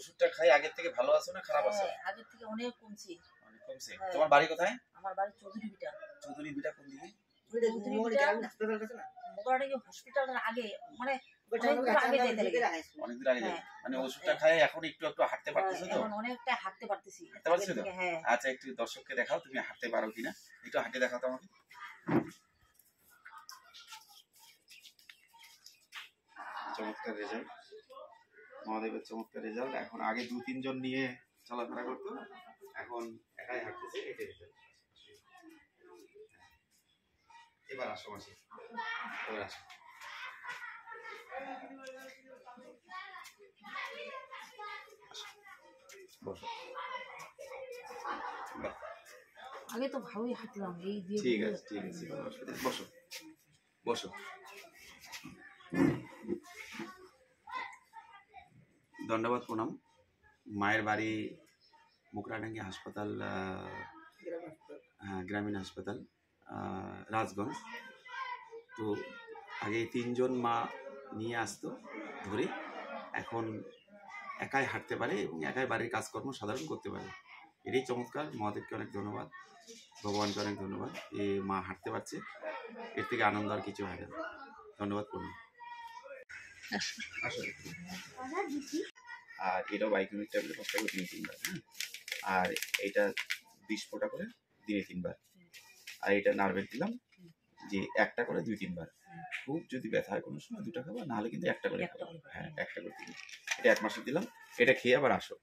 ওষুধটা খাই আগের থেকে ভালো আছো না খারাপ আছো? আগের থেকে অনেক কমছে। অনেক কমছে। তোমার বাড়ি কোথায়? আমার বাড়ি চৌধুরী বিটা। চৌধুরী বিটা কোন দিকে? হসপিটালের আগে, মানে অনেক দূর আগে। মানে ওষুধটা খাই এখন একটু একটু হাঁটতে পারতেছো তো? এখন অনেকটা হাঁটতে পারতেছি। হাঁটতে পারছো তো? আচ্ছা, একটু দর্শককে দেখাও তুমি হাঁটতে পারো কিনা, একটু হাঁটে দেখাও তো আমাকে। চমৎকার রেজাল্ট, মহাদেবের চমৎকার রেজাল্ট। এখন আগে 2-3 জন নিয়ে চলাফেরা করতো, এখন একাই হাঁটতেছে। এটাই রেজাল্ট। এবার আসো মাসি, এবার আসো। বসো। আগে তো ভালোই হাঁটলাম এই দিয়ে। ঠিক আছে, ঠিক আছে, বসো বসো। ধন্যবাদ, প্রণাম। মায়ের বাড়ি মুকরাডাঙ্গি হাসপাতাল, হ্যাঁ গ্রামীণ হাসপাতাল, রাজগঞ্জ। তো আগে 3 জন মা নিয়ে আসতো ধরে, এখন একাই হাঁটতে পারে এবং একাই বাড়ির কাজকর্ম সাধারণ করতে পারে। এটাই চমৎকার। মহাদেবকে অনেক ধন্যবাদ, ভগবানকে অনেক ধন্যবাদ। এই মা হাঁটতে পারছে, এর থেকে আনন্দ আর কিছু হয় না। ধন্যবাদ, প্রণাম। আর এটাও বাইকুমিক ট্যাবলেট হচ্ছে 3 বার, হ্যাঁ। আর এটা 20 ফোঁটা করে দিনে 3 বার। আর এটা নার্ভের দিলাম যে 1টা করে 2-3 বার। খুব যদি ব্যথা হয় কোনো সময় 2টা খাবা, নাহলে কিন্তু 1টা করে খাবা। হ্যাঁ, 1টা করে দিলাম। এটা 1 মাসে দিলাম। এটা খেয়ে আবার আসো।